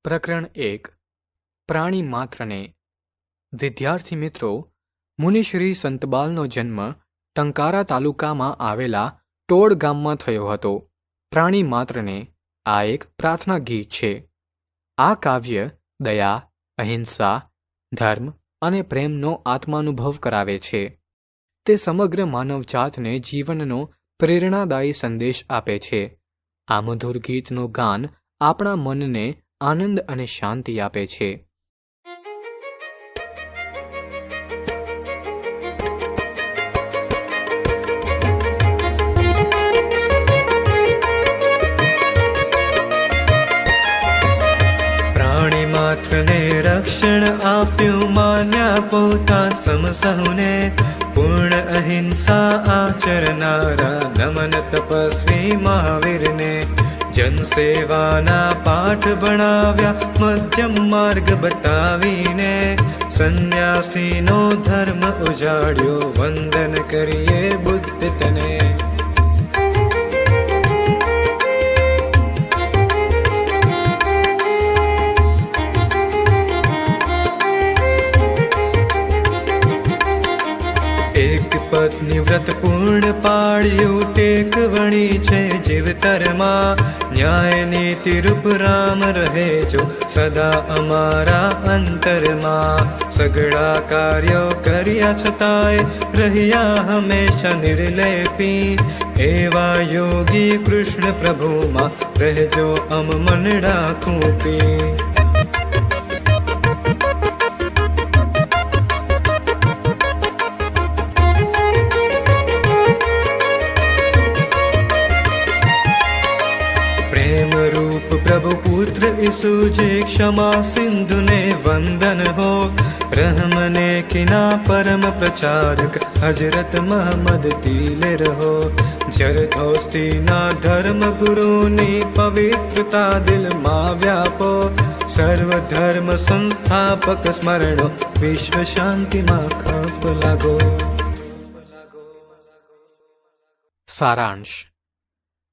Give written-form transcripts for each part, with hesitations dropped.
પ્રકરણ 1 પ્રાણી માત્રને. વિદ્યાર્થી મિત્રો, મુનિશ્રી સંતબાલનો જન્મ ટંકારા તાલુકામાં આવેલા ટોળ ગામમાં થયો હતો. પ્રાણી માત્રને આ એક પ્રાર્થના ગીત છે. આ કાવ્ય દયા, અહિંસા, ધર્મ અને પ્રેમનો આત્માનુભવ કરાવે છે. તે સમગ્ર માનવજાતને જીવનનો પ્રેરણાદાયી સંદેશ આપે છે. આ મધુર ગીતનું ગાન આપણા મનને આનંદ અને શાંતિ આપે છે. પ્રાણી માત્રને રક્ષણ આપ્યું, માન્યા પોતા સમસહુને. પૂર્ણ અહિંસા આચરનારા નમન તપસ્વી મહાવીરને. જનસેવાના પાઠ ભણાવ્યા, મધ્યમ માર્ગ બતાવીને. સંન્યાસીનો ધર્મ ઉજાડ્યો, વંદન કરીએ બુદ્ધ તને. એક પત્ની વ્રત પૂર્ણ પાળ્યું, ટેક વણી છે જીવતરમાં. ન્યાય નીતિ રૂપ રામ રહે જો સદા અમારા અંતરમાં. સઘળા કાર્યો કર્યા છતાંય રહ્યા હંમેશા નિર્લેપી. એવા યોગી કૃષ્ણ પ્રભુમાં રહેજો અમ મનડા ખૂંપી. પ્રેમ રૂપ પ્રભુ પુત્ર ઈસુ જે ક્ષમા સિંધુને વંદન હો. રહમને કિના પરમ પ્રચારક હજરત મહમદ તીલે રહો. જરદોસ્તીના ધર્મ ગુરુની પવિત્રતા દિલમાં વ્યાપો. સર્વ ધર્મ સંસ્થાપક સ્મરણો, વિશ્વ શાંતિમાં ખપ લાગો. સારાંશ.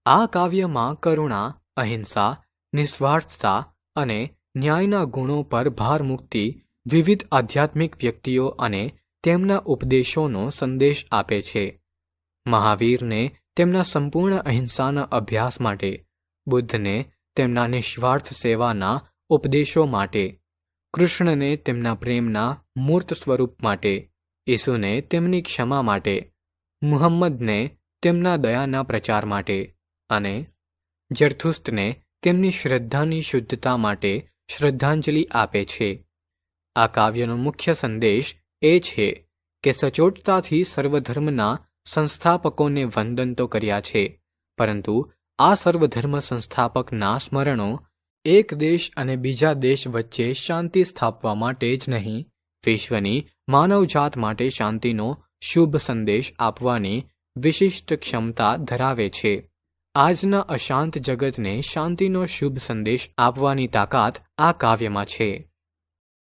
આ કાવ્યમાં કરુણા, અહિંસા, નિસ્વાર્થતા અને ન્યાયના ગુણો પર ભાર મૂકતી વિવિધ આધ્યાત્મિક વ્યક્તિઓ અને તેમના ઉપદેશોનો સંદેશ આપે છે. મહાવીરને તેમના સંપૂર્ણ અહિંસાના અભ્યાસ માટે, બુદ્ધને તેમના નિસ્વાર્થ સેવાના ઉપદેશો માટે, કૃષ્ણને તેમના પ્રેમના મૂર્ત સ્વરૂપ માટે, ઈસુને તેમની ક્ષમા માટે, મુહમ્મદને તેમના દયાના પ્રચાર માટે અને જરથુસ્તને તેમની શ્રદ્ધાની શુદ્ધતા માટે શ્રદ્ધાંજલિ આપે છે. આ કાવ્યનો મુખ્ય સંદેશ એ છે કે સચોટતાથી સર્વધર્મના સંસ્થાપકોને વંદન તો કર્યા છે, પરંતુ આ સર્વધર્મ સંસ્થાપકના સ્મરણો એક દેશ અને બીજા દેશ વચ્ચે શાંતિ સ્થાપવા માટે જ નહીં, વિશ્વની માનવજાત માટે શાંતિનો શુભ સંદેશ આપવાની વિશિષ્ટ ક્ષમતા ધરાવે છે. આજના અશાંત જગતને શાંતિનો શુભ સંદેશ આપવાની તાકાત આ કાવ્યમાં છે.